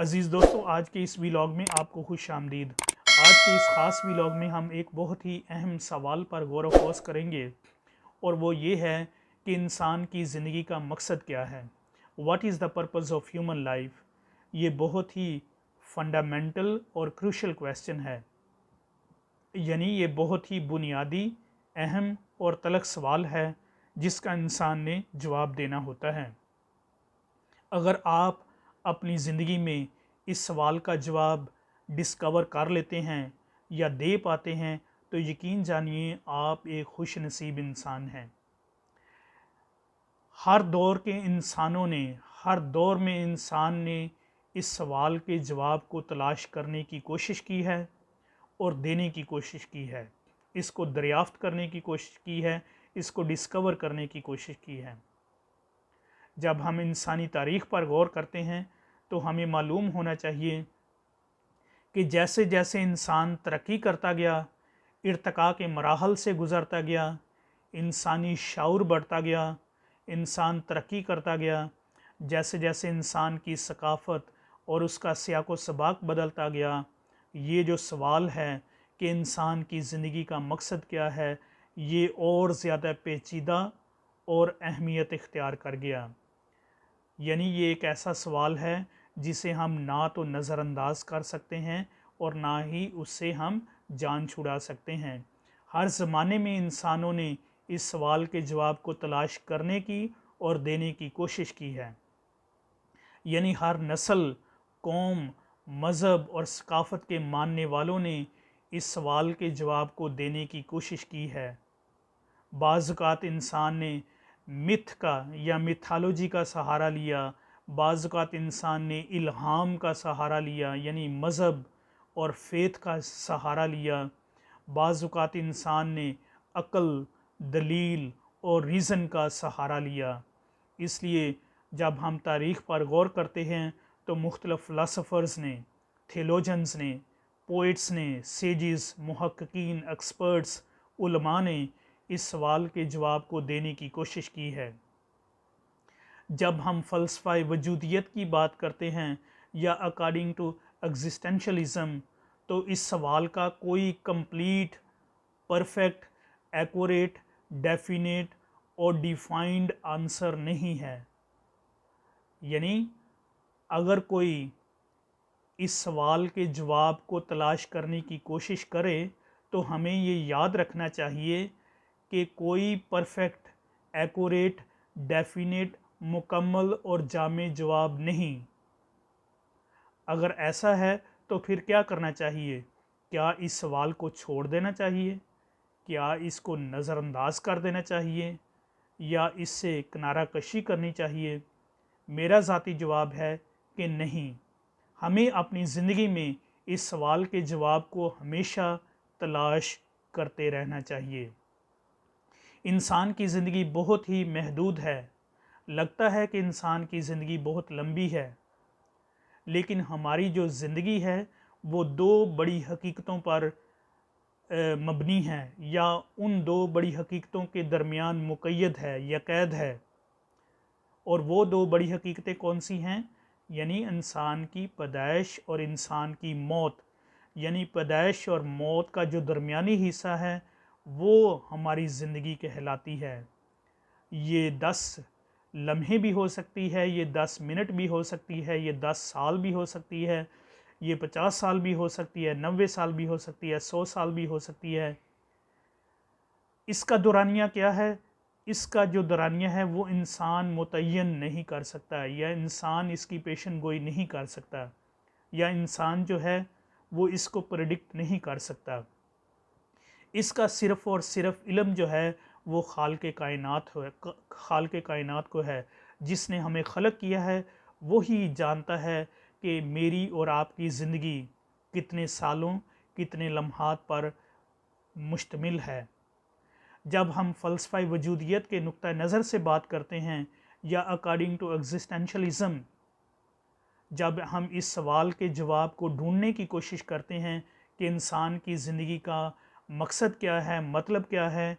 अज़ीज़ दोस्तों, आज के इस व्लॉग में आपको खुश आमदीद। आज के इस ख़ास व्लॉग में हम एक बहुत ही अहम सवाल पर गौर व ख़ौस करेंगे और वो ये है कि इंसान की ज़िंदगी का मकसद क्या है। What is the purpose of human life. ये बहुत ही फंडामेंटल और क्रूशल क्वेश्चन है, यानी ये बहुत ही बुनियादी, अहम और तलख सवाल है जिसका इंसान ने जवाब देना होता है। अगर आप अपनी ज़िंदगी में इस सवाल का जवाब डिस्कवर कर लेते हैं या दे पाते हैं तो यकीन जानिए आप एक खुश नसीब इंसान हैं। हर दौर के इंसानों ने, हर दौर में इंसान ने इस सवाल के जवाब को तलाश करने की कोशिश की है और देने की कोशिश की है। इसको दरियाफ्त करने की कोशिश की है, इसको डिस्कवर करने की कोशिश की है। जब हम इंसानी तारीख़ पर गौर करते हैं तो हमें मालूम होना चाहिए कि जैसे जैसे इंसान तरक्की करता गया, इर्तिका के मराहल से गुज़रता गया, इंसानी शऊर बढ़ता गया, इंसान तरक्की करता गया, जैसे जैसे इंसान की सकाफ़त और उसका सियाक़ व सबाक़ बदलता गया, ये जो सवाल है कि इंसान की ज़िंदगी का मकसद क्या है, ये और ज़्यादा पेचीदा और अहमियत इख्तियार कर गया। यानी ये एक ऐसा सवाल है जिसे हम ना तो नज़रअंदाज कर सकते हैं और ना ही उससे हम जान छुड़ा सकते हैं। हर ज़माने में इंसानों ने इस सवाल के जवाब को तलाश करने की और देने की कोशिश की है। यानी हर नस्ल, कौम, मज़हब और सकाफ़त के मानने वालों ने इस सवाल के जवाब को देने की कोशिश की है। बाज़ औक़ात इंसान ने मिथ का या मिथोलॉजी का सहारा लिया, बाज़ औक़ात इंसान ने इल्हाम का सहारा लिया यानी मज़हब और फ़ेथ का सहारा लिया, बाज़ औक़ात इंसान ने अक़ल, दलील और रीज़न का सहारा लिया। इसलिए जब हम तारीख़ पर गौर करते हैं तो मुख्तलिफ़ फ़िलासफ़र्स ने, थियोलॉजियंस ने, पोइट्स ने, सेजिस, मुहक्किकीन, एक्सपर्ट्स, उलमा ने इस सवाल के जवाब को देने की कोशिश की है। जब हम फ़लसफ़ा वजूदियत की बात करते हैं या अकॉर्डिंग टू एग्जिस्टेंशलिज़म, तो इस सवाल का कोई कंप्लीट, परफेक्ट, एक्यूरेट, डेफिनेट और डिफाइंड आंसर नहीं है। यानी अगर कोई इस सवाल के जवाब को तलाश करने की कोशिश करे तो हमें ये याद रखना चाहिए कि कोई परफेक्ट, एक्यूरेट, डेफिनेट, मुकम्मल और जामे जवाब नहीं। अगर ऐसा है तो फिर क्या करना चाहिए? क्या इस सवाल को छोड़ देना चाहिए? क्या इसको नज़रअंदाज कर देना चाहिए या इससे किनारा कशी करनी चाहिए? मेरा ज़ाती जवाब है कि नहीं, हमें अपनी ज़िंदगी में इस सवाल के जवाब को हमेशा तलाश करते रहना चाहिए। इंसान की ज़िंदगी बहुत ही महदूद है। लगता है कि इंसान की ज़िंदगी बहुत लंबी है, लेकिन हमारी जो ज़िंदगी है वो दो बड़ी हकीकतों पर मबनी है या उन दो बड़ी हकीकतों के दरमियान मुक़य्यद है या कैद है। और वो दो बड़ी हकीकतें कौन सी हैं? यानी इंसान की पैदाइश और इंसान की मौत। यानी पैदाइश और मौत का जो दरमियानी हिस्सा है वो हमारी ज़िंदगी कहलाती है। ये 10 लम्हे भी हो सकती है, ये 10 मिनट भी हो सकती है, ये 10 साल भी हो सकती है, ये 50 साल भी हो सकती है, 90 साल भी हो सकती है, 100 साल भी हो सकती है। इसका दौरानिया क्या है? इसका जो दौरानिया है वो इंसान मुतय्यन नहीं कर सकता या इंसान इसकी पेशन गोई नहीं कर सकता या इंसान जो है वो इसको प्रेडिक्ट नहीं कर सकता। इसका सिर्फ़ और सिर्फ इल्म जो है वो खालिक़ कायनात को है। जिसने हमें ख़लक़ किया है वही जानता है कि मेरी और आपकी ज़िंदगी कितने सालों, कितने लम्हात पर मुश्तमिल है। जब हम फ़लसफ़ा वजूदियत के नुक्ता नज़र से बात करते हैं या अकॉर्डिंग टू एग्जिस्टेंशलिज़म, जब हम इस सवाल के जवाब को ढूंढने की कोशिश करते हैं कि इंसान की ज़िंदगी का मकसद क्या है, मतलब क्या है,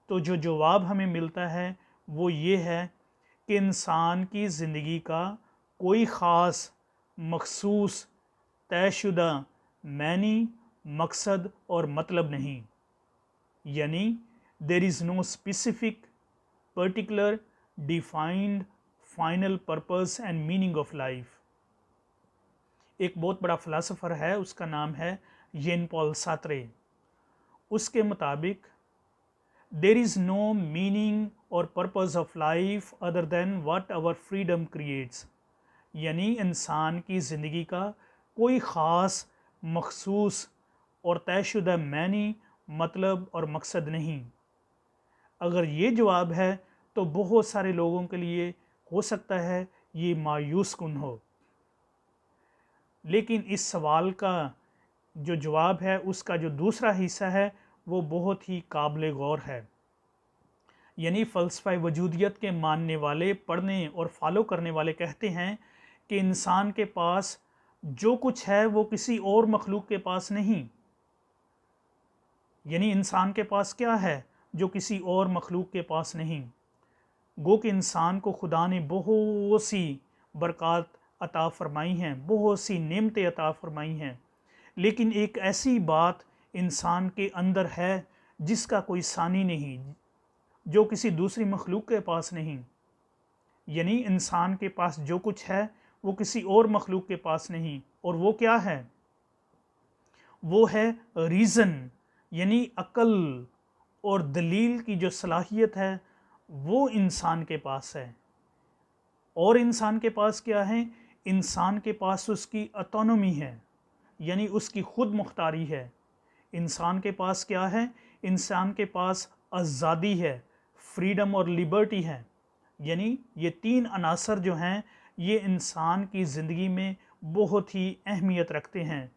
तो जो जवाब हमें मिलता है वो ये है कि इंसान की ज़िंदगी का कोई ख़ास मखसूस, तयशुदा मैनी, मकसद और मतलब नहीं। यानी there is no specific, particular, defined, final purpose and meaning of life. एक बहुत बड़ा फ़िलासफ़र है, उसका नाम है जेन पॉल सार्त्रे। उसके मुताबिक देर इज़ नो मीनिंग और purpose of life other than what our freedom creates. यानी इंसान की ज़िंदगी का कोई ख़ास, मखसूस और तयशुदा मैनी, मतलब और मकसद नहीं। अगर ये जवाब है तो बहुत सारे लोगों के लिए हो सकता है ये मायूस कुन हो, लेकिन इस सवाल का जो जवाब है, उसका जो दूसरा हिस्सा है, वो बहुत ही काबिल गौर है। यानी फ़लसफ़ा वजूदियत के मानने वाले, पढ़ने और फॉलो करने वाले कहते हैं कि इंसान के पास जो कुछ है वो किसी और मखलूक के पास नहीं। यानी इंसान के पास क्या है जो किसी और मखलूक के पास नहीं। गो कि इंसान को खुदा ने बहुत सी बरक़ात अता फ़रमाई हैं, बहुत सी नेमतें अता फ़रमाई हैं, लेकिन एक ऐसी बात इंसान के अंदर है जिसका कोई सानी नहीं, जो किसी दूसरी मखलूक के पास नहीं। यानी इंसान के पास जो कुछ है वो किसी और मखलूक के पास नहीं, और वो क्या है? वो है रीज़न, यानी अकल और दलील की जो सलाहियत है वो इंसान के पास है। और इंसान के पास क्या है? इंसान के पास उसकी ऑटोनॉमी है, यानी उसकी खुद मुख्तारी है। इंसान के पास क्या है? इंसान के पास आज़ादी है, फ्रीडम और लिबर्टी है। यानी ये तीन अनासर जो हैं ये इंसान की ज़िंदगी में बहुत ही अहमियत रखते हैं,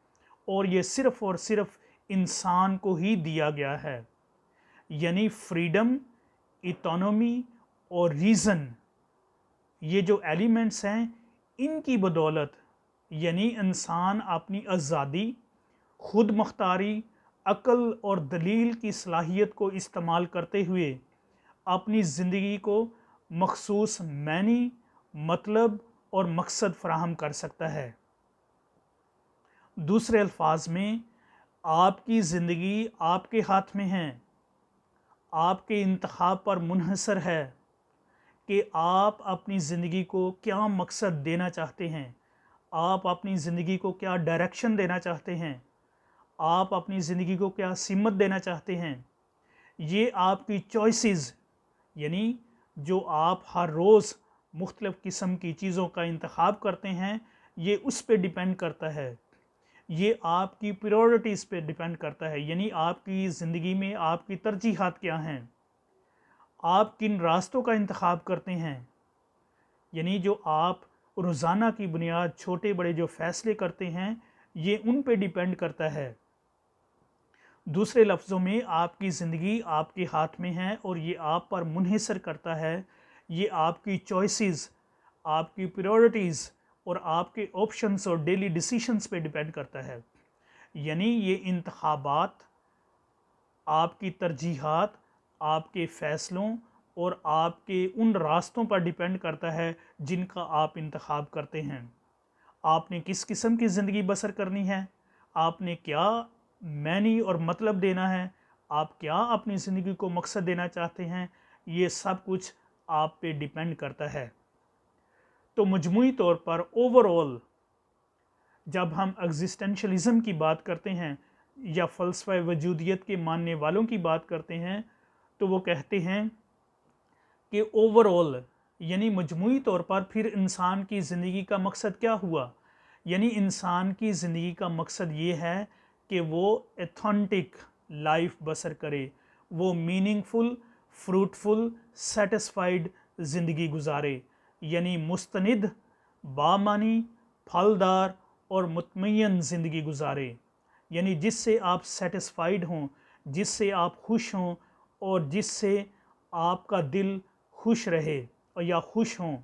और ये सिर्फ़ और सिर्फ इंसान को ही दिया गया है। यानी फ्रीडम, इकोनॉमी और रीज़न, ये जो एलिमेंट्स हैं इनकी बदौलत, यानी इंसान अपनी आज़ादी, खुद मुख्तारी, अकल और दलील की सलाहियत को इस्तेमाल करते हुए अपनी ज़िंदगी को मखसूस मैनी, मतलब और मकसद फ़राहम कर सकता है। दूसरे अल्फाज में, आपकी ज़िंदगी आपके हाथ में है, आपके इंतखाब पर मुनहसर है कि आप अपनी ज़िंदगी को क्या मकसद देना चाहते हैं, आप अपनी ज़िंदगी को क्या डायरेक्शन देना चाहते हैं, आप अपनी ज़िंदगी को क्या सिमत देना चाहते हैं। ये आपकी चॉइसेस, यानी जो आप हर रोज़ मुख्तलिफ़ किस्म की चीज़ों का इंतखाब करते हैं, ये उस पे डिपेंड करता है। ये आपकी प्रायोरिटीज़ पे डिपेंड करता है, यानी आपकी ज़िंदगी में आपकी तरजीहात क्या हैं, आप किन रास्तों का इंतखाब करते हैं। यानी जो आप रोज़ाना की बुनियाद छोटे बड़े जो फ़ैसले करते हैं, ये उन पे डिपेंड करता है। दूसरे लफ्ज़ों में, आपकी ज़िंदगी आपके हाथ में है और ये आप पर मुनहसर करता है। ये आपकी चॉइसेस, आपकी प्रायोरिटीज़ और आपके ऑप्शंस और डेली डिसीशंस पे डिपेंड करता है। यानी ये इंतखाबात, आपकी तरजीहात, आपके फ़ैसलों और आपके उन रास्तों पर डिपेंड करता है जिनका आप इंतखाब करते हैं। आपने किस किस्म की ज़िंदगी बसर करनी है, आपने क्या मैनी और मतलब देना है, आप क्या अपनी ज़िंदगी को मकसद देना चाहते हैं, ये सब कुछ आप पे डिपेंड करता है। तो मजमूई तौर पर ओवरऑल जब हम एग्जिस्टेंशलिज़म की बात करते हैं या फ़लसफ़ा वजूदियत के मानने वालों की बात करते हैं, तो वो कहते हैं कि ओवरऑल, यानी मजमूई तौर पर फिर इंसान की ज़िंदगी का मकसद क्या हुआ। यानी इंसान की ज़िंदगी का मकसद ये है कि वो एथेंटिक लाइफ बसर करे, वो मीनिंगफुल, फ्रूटफुल, सेटिस्फाइड ज़िंदगी गुजारे। यानी मुस्तनिद, बामानी, फलदार और मुतमय्यन ज़िंदगी गुजारे। यानी जिससे आप सेटिस्फाइड हों, जिससे आप खुश हों और जिससे आपका दिल खुश रहे और या खुश हों।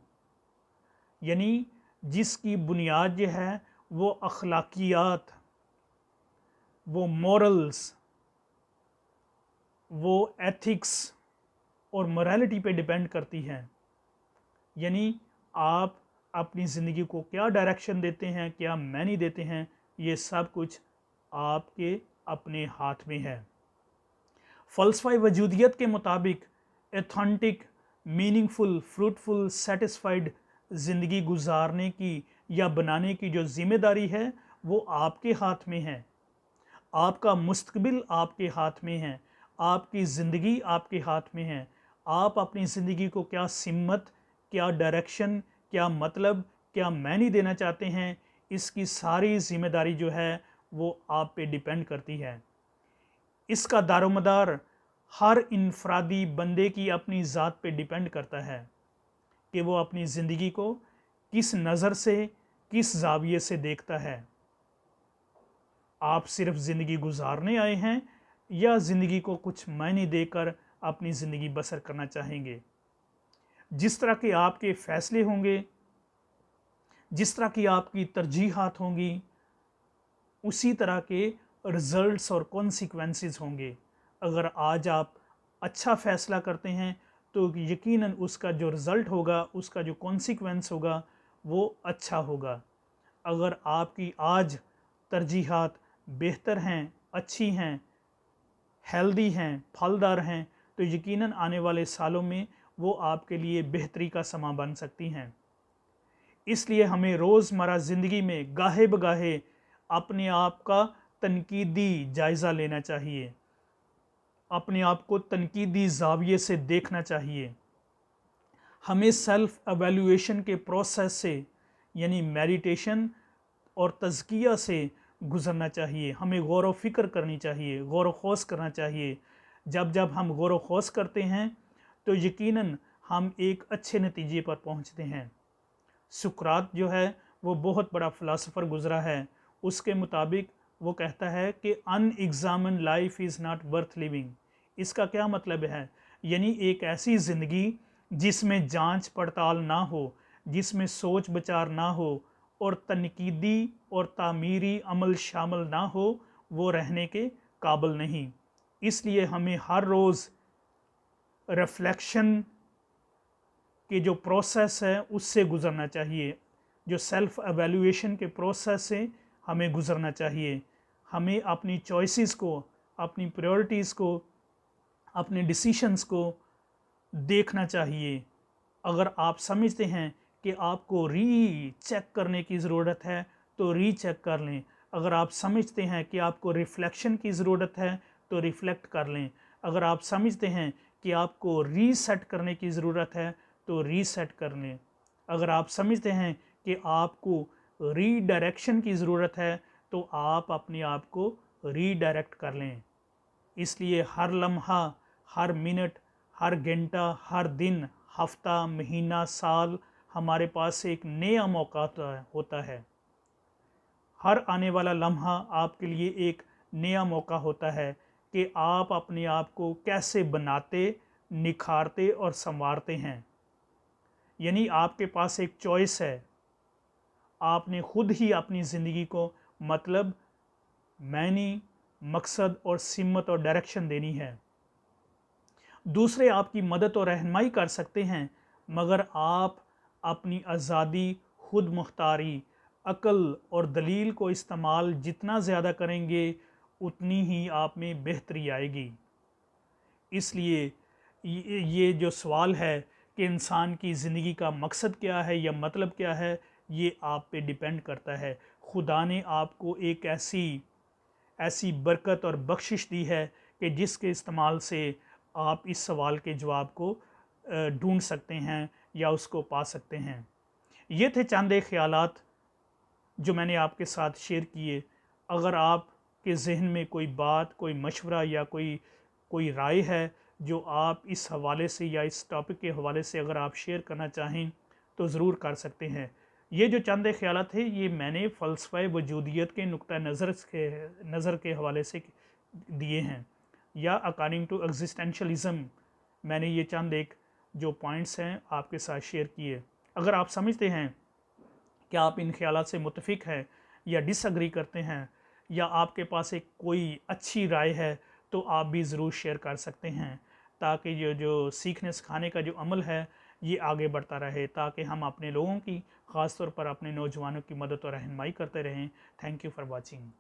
यानी जिसकी बुनियाद जो है वो अखलाकियात, वो मॉरल्स, वो एथिक्स और मोरालिटी पे डिपेंड करती है। यानी आप अपनी ज़िंदगी को क्या डायरेक्शन देते हैं, क्या मैनी देते हैं, ये सब कुछ आपके अपने हाथ में है। फ़लसफ़ा वजूदियत के मुताबिक एथेंटिक, मीनिंगफुल, फ्रूटफुल, सेटिस्फाइड ज़िंदगी गुजारने की या बनाने की जो ज़िम्मेदारी है वो आपके हाथ में है। आपका मुस्तकबिल आपके हाथ में है, आपकी ज़िंदगी आपके हाथ में है। आप अपनी ज़िंदगी को क्या सिमत, क्या डायरेक्शन, क्या मतलब, क्या मैनी देना चाहते हैं, इसकी सारी ज़िम्मेदारी जो है वो आप पे डिपेंड करती है। इसका दारोमदार हर इनफरादी बंदे की अपनी ज़ात पे डिपेंड करता है कि वो अपनी ज़िंदगी को किस नज़र से, किस ज़ाविये से देखता है। आप सिर्फ ज़िंदगी गुजारने आए हैं या ज़िंदगी को कुछ मायने देकर अपनी ज़िंदगी बसर करना चाहेंगे। जिस तरह के आपके फ़ैसले होंगे, जिस तरह की आपकी तरजीहात होंगी, उसी तरह के रिज़ल्ट्स और कॉन्सिक्वेंसेस होंगे। अगर आज आप अच्छा फ़ैसला करते हैं तो यकीनन उसका जो रिज़ल्ट होगा, उसका जो कॉन्सिक्वेंस होगा वो अच्छा होगा। अगर आपकी आज तरजीहात बेहतर हैं, अच्छी हैं, हेल्दी हैं, फलदार हैं, तो यकीनन आने वाले सालों में वो आपके लिए बेहतरी का समा बन सकती हैं। इसलिए हमें रोज़मर्रा ज़िंदगी में गाहे बगाहे अपने आप का तनकीदी जायज़ा लेना चाहिए, अपने आप को तनकीदी ज़ाविये से देखना चाहिए। हमें सेल्फ़ एवेल्यूएशन के प्रोसेस से यानी मेडिटेशन और तज़किया से गुज़रना चाहिए। हमें गौर व फ़िक्र करनी चाहिए, गौर व खौस करना चाहिए। जब जब हम गौर व खौस करते हैं तो यकीनन हम एक अच्छे नतीजे पर पहुंचते हैं। सुकरात जो है वो बहुत बड़ा फ़िलासफ़र गुज़रा है। उसके मुताबिक वो कहता है कि unexamined life is not worth living. इसका क्या मतलब है? यानी एक ऐसी ज़िंदगी जिसमें जांच पड़ताल ना हो, जिसमें सोच विचार ना हो और तनकीदी और तामीरी अमल शामिल ना हो, वो रहने के काबिल नहीं। इसलिए हमें हर रोज़ रिफ्लेक्शन के जो प्रोसेस है उससे गुज़रना चाहिए, जो सेल्फ़ एवेल्यूएशन के प्रोसेस से हमें गुज़रना चाहिए। हमें अपनी चॉइसेस को, अपनी प्रायोरिटीज़ को, अपने डिसीशंस को देखना चाहिए। अगर आप समझते हैं कि आपको रीचेक करने की ज़रूरत है तो रीचेक कर लें। अगर आप समझते हैं कि आपको रिफ्लेक्शन की ज़रूरत है तो रिफ्लेक्ट कर लें। अगर आप समझते हैं कि आपको रीसेट करने की ज़रूरत है तो रीसेट कर लें। अगर आप समझते हैं कि आपको रीडायरेक्शन की ज़रूरत है तो आप अपने आप को रीडायरेक्ट कर लें। इसलिए हर लम्हा, हर मिनट, हर घंटा, हर दिन, हफ्ता, महीना, साल हमारे पास एक नया मौका होता है। हर आने वाला लम्हा आपके लिए एक नया मौका होता है कि आप अपने आप को कैसे बनाते, निखारते और संवारते हैं। यानी आपके पास एक चॉइस है। आपने खुद ही अपनी ज़िंदगी को मतलब, मैनी, मकसद और सिमत और डायरेक्शन देनी है। दूसरे आपकी मदद और रहनुमाई कर सकते हैं, मगर आप अपनी आज़ादी, खुद मुख्तारी, अक्ल और दलील को इस्तेमाल जितना ज़्यादा करेंगे उतनी ही आप में बेहतरी आएगी। इसलिए ये जो सवाल है कि इंसान की ज़िंदगी का मकसद क्या है या मतलब क्या है, ये आप पे डिपेंड करता है। खुदा ने आपको एक ऐसी बरकत और बख्शिश दी है कि जिसके इस्तेमाल से आप इस सवाल के जवाब को ढूंढ सकते हैं या उसको पा सकते हैं। ये थे चंद एक ख़यालात जो मैंने आपके साथ शेयर किए। अगर आपके ज़हन में कोई बात, कोई मशवरा या कोई राय है जो आप इस हवाले से या इस टॉपिक के हवाले से अगर आप शेयर करना चाहें तो ज़रूर कर सकते हैं। ये जो चंद एक ख़यालात थे ये मैंने फ़लसफ़ा वजूदियत के नुक्ता नज़र के हवाले से दिए हैं, या अकॉर्डिंग टू एग्जिस्टेंशलिज़म मैंने ये चंद एक जो पॉइंट्स हैं आपके साथ शेयर किए। अगर आप समझते हैं कि आप इन ख़यालात से मुत्तफ़िक हैं या डिसएग्री करते हैं या आपके पास एक कोई अच्छी राय है तो आप भी ज़रूर शेयर कर सकते हैं, ताकि ये जो सीखने सिखाने का जो अमल है ये आगे बढ़ता रहे, ताकि हम अपने लोगों की, ख़ास तौर पर अपने नौजवानों की मदद और रहनुमाई करते रहें। Thank you for watching.